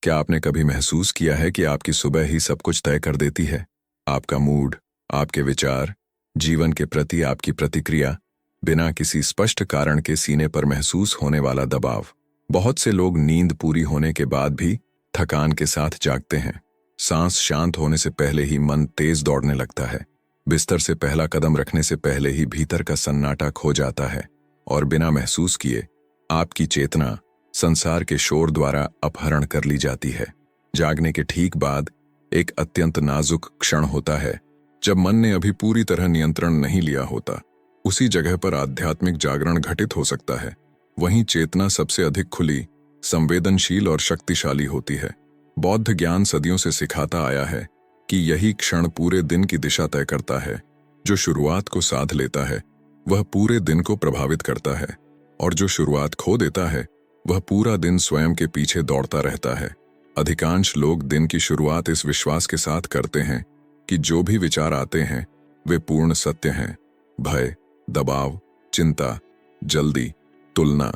क्या आपने कभी महसूस किया है कि आपकी सुबह ही सब कुछ तय कर देती है? आपका मूड, आपके विचार, जीवन के प्रति आपकी प्रतिक्रिया, बिना किसी स्पष्ट कारण के सीने पर महसूस होने वाला दबाव। बहुत से लोग नींद पूरी होने के बाद भी थकान के साथ जागते हैं। सांस शांत होने से पहले ही मन तेज दौड़ने लगता है। बिस्तर से पहला कदम रखने से पहले ही भीतर का सन्नाटा खो जाता है और बिना महसूस किए आपकी चेतना संसार के शोर द्वारा अपहरण कर ली जाती है। जागने के ठीक बाद एक अत्यंत नाजुक क्षण होता है जब मन ने अभी पूरी तरह नियंत्रण नहीं लिया होता। उसी जगह पर आध्यात्मिक जागरण घटित हो सकता है। वहीं चेतना सबसे अधिक खुली, संवेदनशील और शक्तिशाली होती है। बौद्ध ज्ञान सदियों से सिखाता आया है कि यही क्षण पूरे दिन की दिशा तय करता है। जो शुरुआत को साध लेता है वह पूरे दिन को प्रभावित करता है, और जो शुरुआत खो देता है वह पूरा दिन स्वयं के पीछे दौड़ता रहता है। अधिकांश लोग दिन की शुरुआत इस विश्वास के साथ करते हैं कि जो भी विचार आते हैं वे पूर्ण सत्य हैं। भय, दबाव, चिंता, जल्दी, तुलना।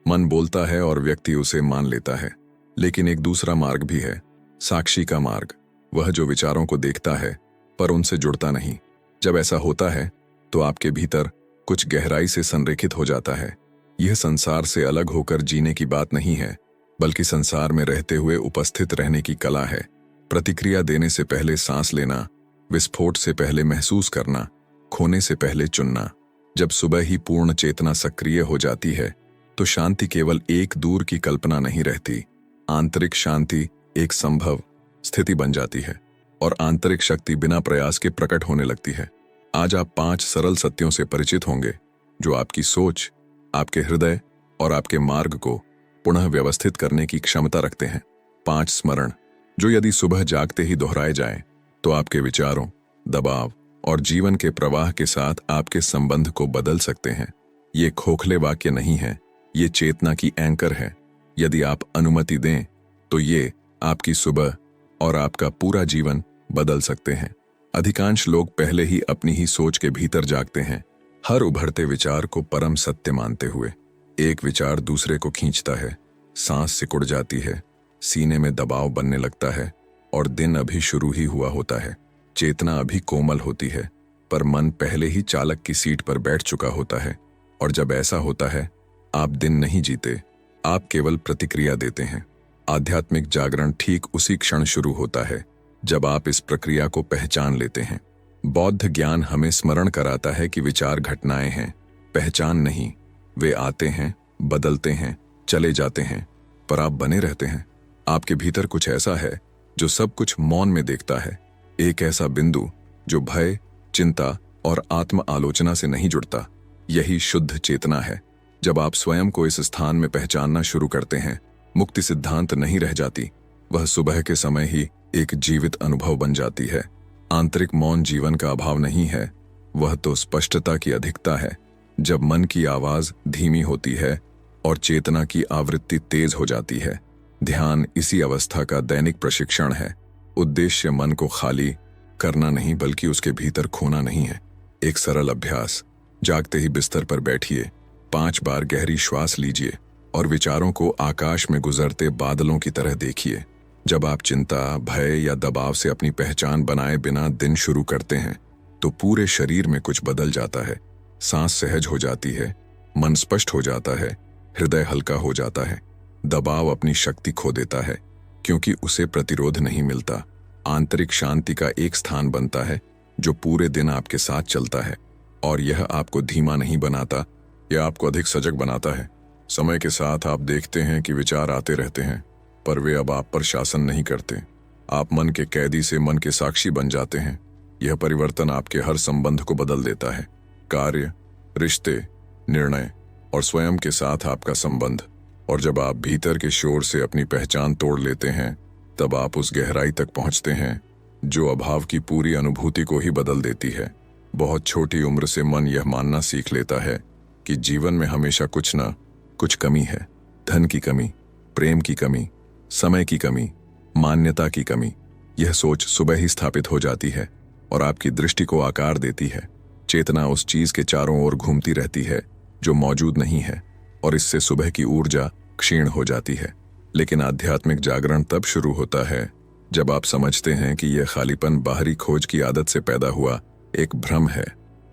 मन बोलता है और व्यक्ति उसे मान लेता है। लेकिन एक दूसरा मार्ग भी है, साक्षी का मार्ग। वह जो विचारों को देखता है पर उनसे जुड़ता नहीं। जब ऐसा होता है तो आपके भीतर कुछ गहराई से संरेखित हो जाता है। यह संसार से अलग होकर जीने की बात नहीं है, बल्कि संसार में रहते हुए उपस्थित रहने की कला है। प्रतिक्रिया देने से पहले सांस लेना, विस्फोट से पहले महसूस करना, खोने से पहले चुनना। जब सुबह ही पूर्ण चेतना सक्रिय हो जाती है तो शांति केवल एक दूर की कल्पना नहीं रहती। आंतरिक शांति एक संभव स्थिति बन जाती है और आंतरिक शक्ति बिना प्रयास के प्रकट होने लगती है। आज आप 5 सरल सत्यों से परिचित होंगे जो आपकी सोच, आपके हृदय और आपके मार्ग को पुनः व्यवस्थित करने की क्षमता रखते हैं। 5 स्मरण जो यदि सुबह जागते ही दोहराए जाएं तो आपके विचारों, दबाव और जीवन के प्रवाह के साथ आपके संबंध को बदल सकते हैं। ये खोखले वाक्य नहीं है, ये चेतना की एंकर है। यदि आप अनुमति दें तो ये आपकी सुबह और आपका पूरा जीवन बदल सकते हैं। अधिकांश लोग पहले ही अपनी ही सोच के भीतर जागते हैं, हर उभरते विचार को परम सत्य मानते हुए। एक विचार दूसरे को खींचता है, सांस सिकुड़ जाती है, सीने में दबाव बनने लगता है और दिन अभी शुरू ही हुआ होता है। चेतना अभी कोमल होती है पर मन पहले ही चालक की सीट पर बैठ चुका होता है। और जब ऐसा होता है आप दिन नहीं जीते, आप केवल प्रतिक्रिया देते हैं। आध्यात्मिक जागरण ठीक उसी क्षण शुरू होता है जब आप इस प्रक्रिया को पहचान लेते हैं। बौद्ध ज्ञान हमें स्मरण कराता है कि विचार घटनाएं हैं, पहचान नहीं। वे आते हैं, बदलते हैं, चले जाते हैं, पर आप बने रहते हैं। आपके भीतर कुछ ऐसा है जो सब कुछ मौन में देखता है। एक ऐसा बिंदु जो भय, चिंता और आत्म आलोचना से नहीं जुड़ता। यही शुद्ध चेतना है। जब आप स्वयं को इस स्थान में पहचानना शुरू करते हैं, मुक्ति सिद्धांत नहीं रह जाती। वह सुबह के समय ही एक जीवित अनुभव बन जाती है। आंतरिक मौन जीवन का अभाव नहीं है, वह तो स्पष्टता की अधिकता है। जब मन की आवाज धीमी होती है और चेतना की आवृत्ति तेज हो जाती है। ध्यान इसी अवस्था का दैनिक प्रशिक्षण है। उद्देश्य मन को खाली करना नहीं, बल्कि उसके भीतर खोना नहीं है। एक सरल अभ्यास, जागते ही बिस्तर पर बैठिए, 5 बार गहरी श्वास लीजिए और विचारों को आकाश में गुजरते बादलों की तरह देखिए। जब आप चिंता, भय या दबाव से अपनी पहचान बनाए बिना दिन शुरू करते हैं तो पूरे शरीर में कुछ बदल जाता है। सांस सहज हो जाती है, मन स्पष्ट हो जाता है, हृदय हल्का हो जाता है। दबाव अपनी शक्ति खो देता है क्योंकि उसे प्रतिरोध नहीं मिलता। आंतरिक शांति का एक स्थान बनता है जो पूरे दिन आपके साथ चलता है, और यह आपको धीमा नहीं बनाता, यह आपको अधिक सजग बनाता है। समय के साथ आप देखते हैं कि विचार आते रहते हैं पर वे अब आप पर शासन नहीं करते। आप मन के कैदी से मन के साक्षी बन जाते हैं। यह परिवर्तन आपके हर संबंध को बदल देता है। कार्य, रिश्ते, निर्णय और स्वयं के साथ आपका संबंध। और जब आप भीतर के शोर से अपनी पहचान तोड़ लेते हैं तब आप उस गहराई तक पहुंचते हैं जो अभाव की पूरी अनुभूति को ही बदल देती है। बहुत छोटी उम्र से मन यह मानना सीख लेता है कि जीवन में हमेशा कुछ न कुछ कमी है। धन की कमी, प्रेम की कमी, समय की कमी, मान्यता की कमी। यह सोच सुबह ही स्थापित हो जाती है और आपकी दृष्टि को आकार देती है। चेतना उस चीज के चारों ओर घूमती रहती है जो मौजूद नहीं है, और इससे सुबह की ऊर्जा क्षीण हो जाती है। लेकिन आध्यात्मिक जागरण तब शुरू होता है जब आप समझते हैं कि यह खालीपन बाहरी खोज की आदत से पैदा हुआ एक भ्रम है।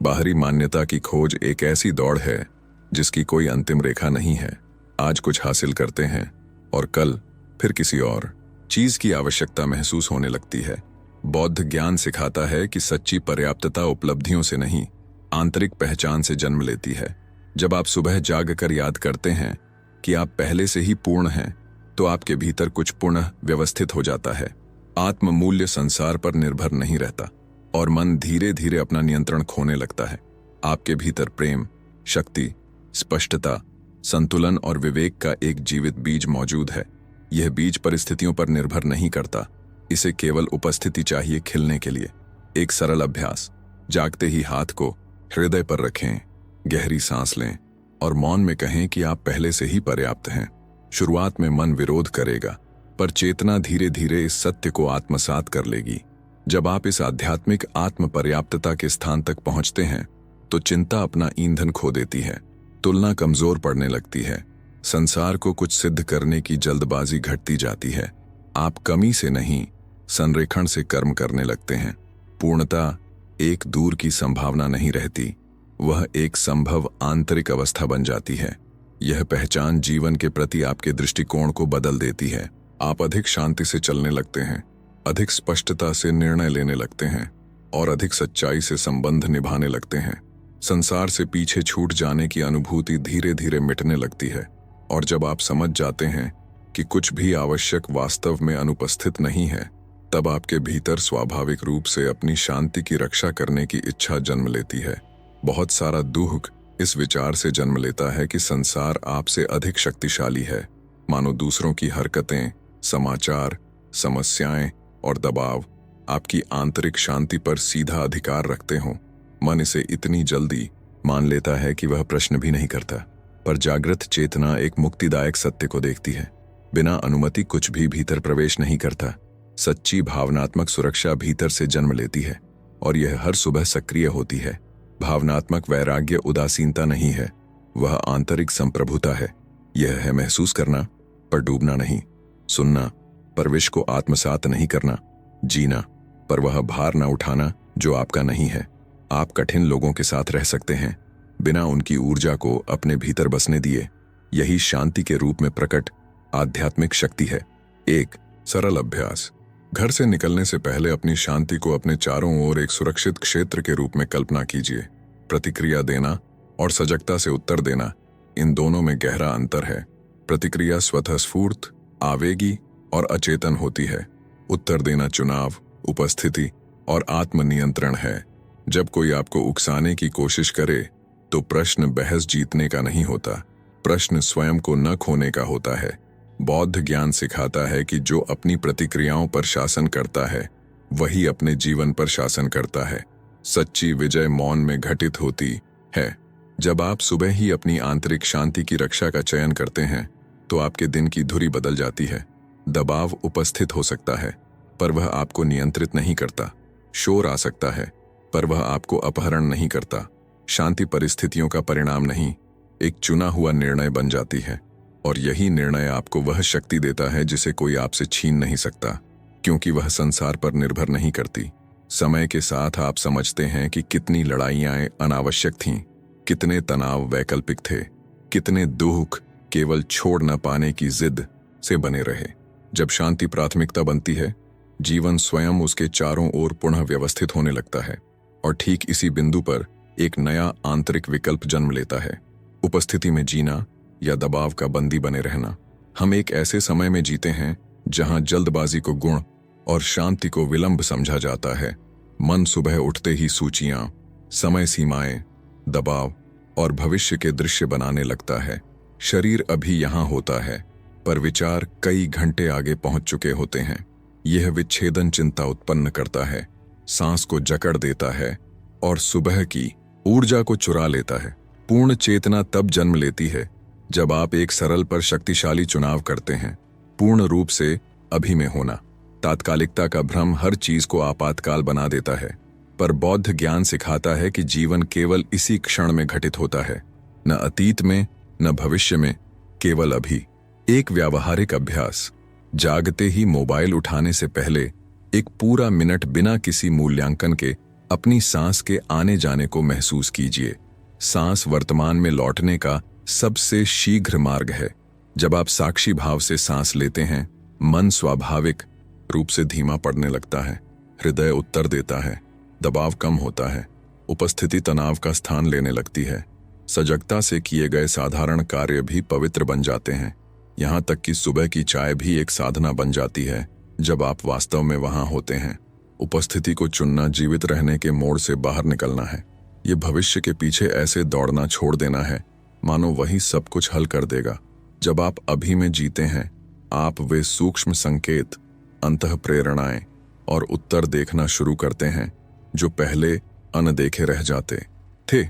बाहरी मान्यता की खोज एक ऐसी दौड़ है जिसकी कोई अंतिम रेखा नहीं है। आज कुछ हासिल करते हैं और कल फिर किसी और चीज की आवश्यकता महसूस होने लगती है। बौद्ध ज्ञान सिखाता है कि सच्ची पर्याप्तता उपलब्धियों से नहीं, आंतरिक पहचान से जन्म लेती है। जब आप सुबह जागकर याद करते हैं कि आप पहले से ही पूर्ण हैं, तो आपके भीतर कुछ पुनः व्यवस्थित हो जाता है। आत्म मूल्य संसार पर निर्भर नहीं रहता और मन धीरे धीरे अपना नियंत्रण खोने लगता है। आपके भीतर प्रेम, शक्ति, स्पष्टता, संतुलन और विवेक का एक जीवित बीज मौजूद है। यह बीज परिस्थितियों पर निर्भर नहीं करता, इसे केवल उपस्थिति चाहिए खिलने के लिए। एक सरल अभ्यास, जागते ही हाथ को हृदय पर रखें, गहरी सांस लें और मौन में कहें कि आप पहले से ही पर्याप्त हैं। शुरुआत में मन विरोध करेगा, पर चेतना धीरे धीरे इस सत्य को आत्मसात कर लेगी। जब आप इस आध्यात्मिक आत्म पर्याप्तता के स्थान तक पहुंचते हैं, तो चिंता अपना ईंधन खो देती है, तुलना कमजोर पड़ने लगती है, संसार को कुछ सिद्ध करने की जल्दबाजी घटती जाती है। आप कमी से नहीं, संरेखण से कर्म करने लगते हैं। पूर्णता एक दूर की संभावना नहीं रहती, वह एक संभव आंतरिक अवस्था बन जाती है। यह पहचान जीवन के प्रति आपके दृष्टिकोण को बदल देती है। आप अधिक शांति से चलने लगते हैं, अधिक स्पष्टता से निर्णय लेने लगते हैं और अधिक सच्चाई से संबंध निभाने लगते हैं। संसार से पीछे छूट जाने की अनुभूति धीरे धीरे मिटने लगती है और जब आप समझ जाते हैं कि कुछ भी आवश्यक वास्तव में अनुपस्थित नहीं है, तब आपके भीतर स्वाभाविक रूप से अपनी शांति की रक्षा करने की इच्छा जन्म लेती है। बहुत सारा दुख इस विचार से जन्म लेता है कि संसार आपसे अधिक शक्तिशाली है, मानो दूसरों की हरकतें, समाचार, समस्याएं और दबाव आपकी आंतरिक शांति पर सीधा अधिकार रखते हों। मन इसे इतनी जल्दी मान लेता है कि वह प्रश्न भी नहीं करता, पर जागृत चेतना एक मुक्तिदायक सत्य को देखती है। बिना अनुमति कुछ भी भीतर प्रवेश नहीं करता। सच्ची भावनात्मक सुरक्षा भीतर से जन्म लेती है और यह हर सुबह सक्रिय होती है। भावनात्मक वैराग्य उदासीनता नहीं है, वह आंतरिक संप्रभुता है। यह है महसूस करना पर डूबना नहीं, सुनना पर विष को आत्मसात नहीं करना, जीना पर वह भार न उठाना जो आपका नहीं है। आप कठिन लोगों के साथ रह सकते हैं, बिना उनकी ऊर्जा को अपने भीतर बसने दिए। यही शांति के रूप में प्रकट आध्यात्मिक शक्ति है। एक सरल अभ्यास, घर से निकलने से पहले अपनी शांति को अपने चारों ओर एक सुरक्षित क्षेत्र के रूप में कल्पना कीजिए। प्रतिक्रिया देना और सजगता से उत्तर देना, इन दोनों में गहरा अंतर है। प्रतिक्रिया स्वतःस्फूर्त, आवेगी और अचेतन होती है। उत्तर देना चुनाव, उपस्थिति और आत्मनियंत्रण है। जब कोई आपको उकसाने की कोशिश करे, तो प्रश्न बहस जीतने का नहीं होता, प्रश्न स्वयं को न खोने का होता है। बौद्ध ज्ञान सिखाता है कि जो अपनी प्रतिक्रियाओं पर शासन करता है, वही अपने जीवन पर शासन करता है। सच्ची विजय मौन में घटित होती है। जब आप सुबह ही अपनी आंतरिक शांति की रक्षा का चयन करते हैं, तो आपके दिन की धुरी बदल जाती है। दबाव उपस्थित हो सकता है, पर वह आपको नियंत्रित नहीं करता। शोर आ सकता है, पर वह आपको अपहरण नहीं करता। शांति परिस्थितियों का परिणाम नहीं, एक चुना हुआ निर्णय बन जाती है और यही निर्णय आपको वह शक्ति देता है जिसे कोई आपसे छीन नहीं सकता, क्योंकि वह संसार पर निर्भर नहीं करती। समय के साथ आप समझते हैं कि कितनी लड़ाइयां अनावश्यक थीं, कितने तनाव वैकल्पिक थे, कितने दुख केवल छोड़ न पाने की जिद से बने रहे। जब शांति प्राथमिकता बनती है, जीवन स्वयं उसके चारों ओर पुनः व्यवस्थित होने लगता है और ठीक इसी बिंदु पर एक नया आंतरिक विकल्प जन्म लेता है, उपस्थिति में जीना या दबाव का बंदी बने रहना। हम एक ऐसे समय में जीते हैं जहां जल्दबाजी को गुण और शांति को विलंब समझा जाता है। मन सुबह उठते ही सूचियां, समय सीमाएं, दबाव और भविष्य के दृश्य बनाने लगता है। शरीर अभी यहां होता है, पर विचार कई घंटे आगे पहुंच चुके होते हैं। यह विच्छेदन चिंता उत्पन्न करता है, सांस को जकड़ देता है और सुबह की ऊर्जा को चुरा लेता है। पूर्ण चेतना तब जन्म लेती है जब आप एक सरल पर शक्तिशाली चुनाव करते हैं, पूर्ण रूप से अभी में होना। तात्कालिकता का भ्रम हर चीज को आपातकाल बना देता है, पर बौद्ध ज्ञान सिखाता है कि जीवन केवल इसी क्षण में घटित होता है, न अतीत में न भविष्य में, केवल अभी। एक व्यावहारिक अभ्यास। जागते ही मोबाइल उठाने से पहले एक पूरा मिनट बिना किसी मूल्यांकन के अपनी सांस के आने जाने को महसूस कीजिए। सांस वर्तमान में लौटने का सबसे शीघ्र मार्ग है। जब आप साक्षी भाव से सांस लेते हैं, मन स्वाभाविक रूप से धीमा पड़ने लगता है, हृदय उत्तर देता है, दबाव कम होता है, उपस्थिति तनाव का स्थान लेने लगती है। सजगता से किए गए साधारण कार्य भी पवित्र बन जाते हैं। यहाँ तक कि सुबह की चाय भी एक साधना बन जाती है जब आप वास्तव में वहां होते हैं। उपस्थिति को चुनना जीवित रहने के मोड़ से बाहर निकलना है। ये भविष्य के पीछे ऐसे दौड़ना छोड़ देना है मानो वही सब कुछ हल कर देगा। जब आप अभी में जीते हैं, आप वे सूक्ष्म संकेत, अंतः प्रेरणाएं और उत्तर देखना शुरू करते हैं जो पहले अनदेखे रह जाते थे।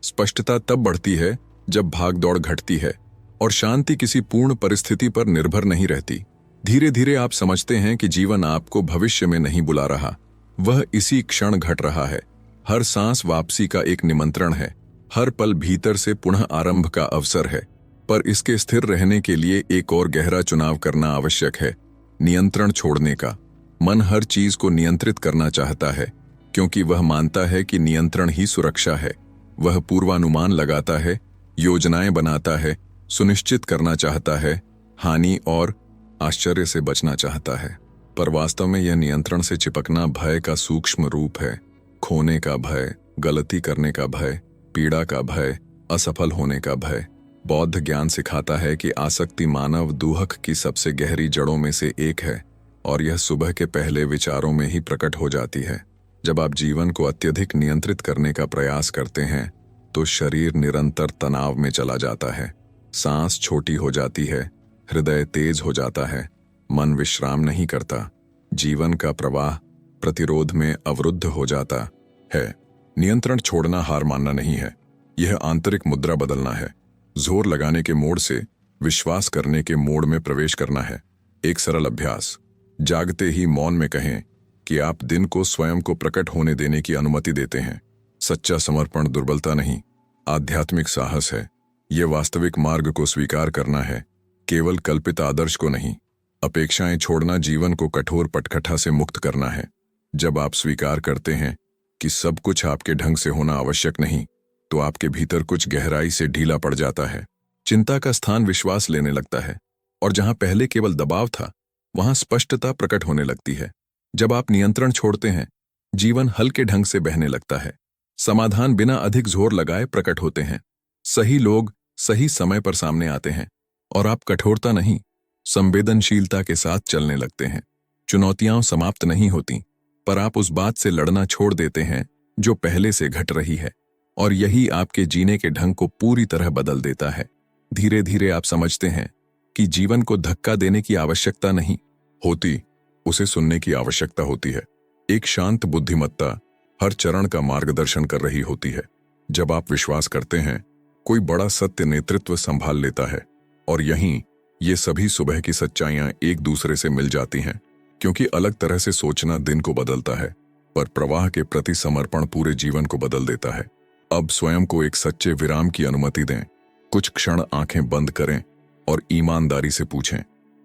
स्पष्टता तब बढ़ती है जब भागदौड़ घटती है और शांति किसी पूर्ण परिस्थिति पर निर्भर नहीं रहती। धीरे धीरे आप समझते हैं कि जीवन आपको भविष्य में नहीं बुला रहा, वह इसी क्षण घट रहा है। हर सांस वापसी का एक निमंत्रण है, हर पल भीतर से पुनः आरंभ का अवसर है। पर इसके स्थिर रहने के लिए एक और गहरा चुनाव करना आवश्यक है, नियंत्रण छोड़ने का। मन हर चीज को नियंत्रित करना चाहता है क्योंकि वह मानता है कि नियंत्रण ही सुरक्षा है। वह पूर्वानुमान लगाता है, योजनाएं बनाता है, सुनिश्चित करना चाहता है, हानि और आश्चर्य से बचना चाहता है। पर वास्तव में यह नियंत्रण से चिपकना भय का सूक्ष्म रूप है। खोने का भय, गलती करने का भय, पीड़ा का भय, असफल होने का भय। बौद्ध ज्ञान सिखाता है कि आसक्ति मानव दुहक की सबसे गहरी जड़ों में से एक है और यह सुबह के पहले विचारों में ही प्रकट हो जाती है। जब आप जीवन को अत्यधिक नियंत्रित करने का प्रयास करते हैं तो शरीर निरंतर तनाव में चला जाता है, सांस छोटी हो जाती है, हृदय तेज हो जाता है, मन विश्राम नहीं करता, जीवन का प्रवाह प्रतिरोध में अवरुद्ध हो जाता है। नियंत्रण छोड़ना हार मानना नहीं है, यह आंतरिक मुद्रा बदलना है। जोर लगाने के मोड़ से विश्वास करने के मोड़ में प्रवेश करना है। एक सरल अभ्यास। जागते ही मौन में कहें कि आप दिन को स्वयं को प्रकट होने देने की अनुमति देते हैं। सच्चा समर्पण दुर्बलता नहीं, आध्यात्मिक साहस है। यह वास्तविक मार्ग को स्वीकार करना है, केवल कल्पित आदर्श को नहीं। अपेक्षाएं छोड़ना जीवन को कठोर पटकथा से मुक्त करना है। जब आप स्वीकार करते हैं कि सब कुछ आपके ढंग से होना आवश्यक नहीं, तो आपके भीतर कुछ गहराई से ढीला पड़ जाता है। चिंता का स्थान विश्वास लेने लगता है और जहां पहले केवल दबाव था, वहां स्पष्टता प्रकट होने लगती है। जब आप नियंत्रण छोड़ते हैं, जीवन हल्के ढंग से बहने लगता है। समाधान बिना अधिक जोर लगाए प्रकट होते हैं। सही लोग सही समय पर सामने आते हैं और आप कठोरता नहीं, संवेदनशीलता के साथ चलने लगते हैं। चुनौतियां समाप्त नहीं होती, पर आप उस बात से लड़ना छोड़ देते हैं जो पहले से घट रही है, और यही आपके जीने के ढंग को पूरी तरह बदल देता है। धीरे धीरे आप समझते हैं कि जीवन को धक्का देने की आवश्यकता नहीं होती, उसे सुनने की आवश्यकता होती है। एक शांत बुद्धिमत्ता हर चरण का मार्गदर्शन कर रही होती है। जब आप विश्वास करते हैं, कोई बड़ा सत्य नेतृत्व संभाल लेता है, और यहीं ये सभी सुबह की सच्चाइयां एक दूसरे से मिल जाती हैं, क्योंकि अलग तरह से सोचना दिन को बदलता है, पर प्रवाह के प्रति समर्पण पूरे जीवन को बदल देता है। अब स्वयं को एक सच्चे विराम की अनुमति दें। कुछ क्षण आंखें बंद करें और ईमानदारी से पूछें,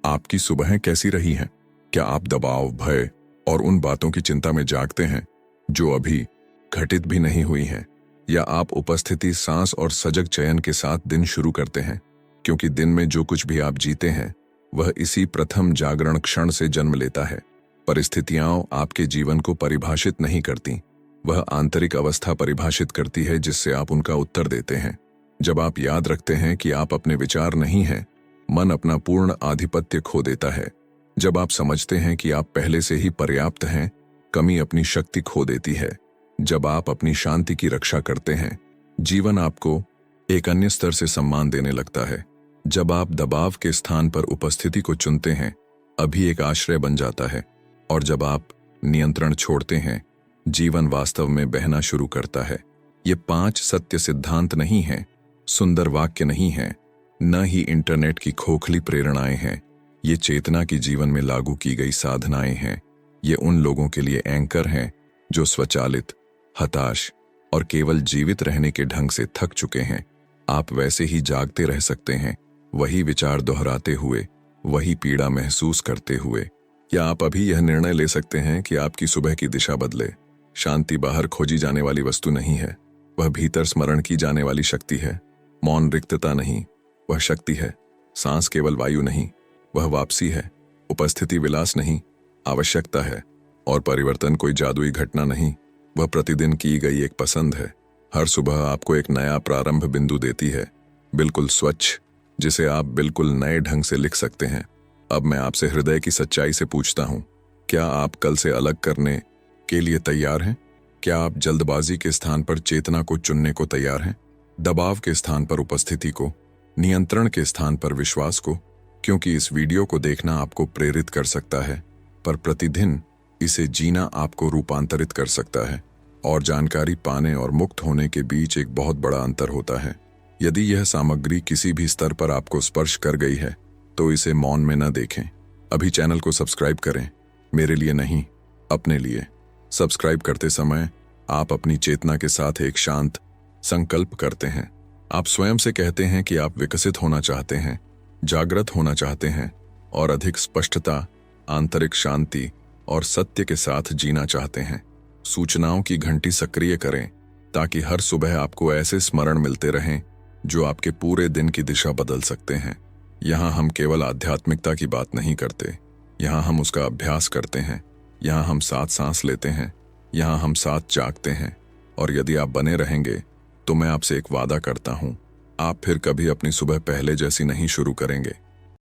आपकी सुबह कैसी रही हैं? क्या आप दबाव, भय और उन बातों की चिंता में जागते हैं जो अभी घटित भी नहीं हुई हैं? या आप उपस्थिति, सांस और सजग चयन के साथ दिन शुरू करते हैं? क्योंकि दिन में जो कुछ भी आप जीते हैं, वह इसी प्रथम जागरण क्षण से जन्म लेता है। परिस्थितियां आपके जीवन को परिभाषित नहीं करती, वह आंतरिक अवस्था परिभाषित करती है जिससे आप उनका उत्तर देते हैं। जब आप याद रखते हैं कि आप अपने विचार नहीं हैं, मन अपना पूर्ण आधिपत्य खो देता है। जब आप समझते हैं कि आप पहले से ही पर्याप्त हैं, कमी अपनी शक्ति खो देती है। जब आप अपनी शांति की रक्षा करते हैं, जीवन आपको एक अन्य स्तर से सम्मान देने लगता है। जब आप दबाव के स्थान पर उपस्थिति को चुनते हैं, अभी एक आश्रय बन जाता है। और जब आप नियंत्रण छोड़ते हैं, जीवन वास्तव में बहना शुरू करता है। ये 5 सत्य सिद्धांत नहीं हैं, सुंदर वाक्य नहीं हैं, न ही इंटरनेट की खोखली प्रेरणाएं हैं। ये चेतना की जीवन में लागू की गई साधनाएं हैं। ये उन लोगों के लिए एंकर हैं जो स्वचालित, हताश और केवल जीवित रहने के ढंग से थक चुके हैं। आप वैसे ही जागते रह सकते हैं, वही विचार दोहराते हुए, वही पीड़ा महसूस करते हुए? या आप अभी यह निर्णय ले सकते हैं कि आपकी सुबह की दिशा बदले? शांति बाहर खोजी जाने वाली वस्तु नहीं है, वह भीतर स्मरण की जाने वाली शक्ति है। मौन रिक्तता नहीं, वह शक्ति है। सांस केवल वायु नहीं, वह वापसी है। उपस्थिति विलास नहीं, आवश्यकता है। और परिवर्तन कोई जादुई घटना नहीं, वह प्रतिदिन की गई एक पसंद है। हर सुबह आपको एक नया प्रारंभ बिंदु देती है, बिल्कुल स्वच्छ, जिसे आप बिल्कुल नए ढंग से लिख सकते हैं। अब मैं आपसे हृदय की सच्चाई से पूछता हूं, क्या आप कल से अलग करने के लिए तैयार हैं? क्या आप जल्दबाजी के स्थान पर चेतना को चुनने को तैयार हैं? दबाव के स्थान पर उपस्थिति को, नियंत्रण के स्थान पर विश्वास को? क्योंकि इस वीडियो को देखना आपको प्रेरित कर सकता है, पर प्रतिदिन इसे जीना आपको रूपांतरित कर सकता है। और जानकारी पाने और मुक्त होने के बीच एक बहुत बड़ा अंतर होता है। यदि यह सामग्री किसी भी स्तर पर आपको स्पर्श कर गई है, तो इसे मौन में न देखें। अभी चैनल को सब्सक्राइब करें, मेरे लिए नहीं, अपने लिए। सब्सक्राइब करते समय आप अपनी चेतना के साथ एक शांत संकल्प करते हैं। आप स्वयं से कहते हैं कि आप विकसित होना चाहते हैं, जागृत होना चाहते हैं और अधिक स्पष्टता, आंतरिक शांति और सत्य के साथ जीना चाहते हैं। सूचनाओं की घंटी सक्रिय करें ताकि हर सुबह आपको ऐसे स्मरण मिलते रहें जो आपके पूरे दिन की दिशा बदल सकते हैं। यहाँ हम केवल आध्यात्मिकता की बात नहीं करते, यहाँ हम उसका अभ्यास करते हैं। यहाँ हम साथ सांस लेते हैं, यहाँ हम साथ जागते हैं। और यदि आप बने रहेंगे तो मैं आपसे एक वादा करता हूँ, आप फिर कभी अपनी सुबह पहले जैसी नहीं शुरू करेंगे।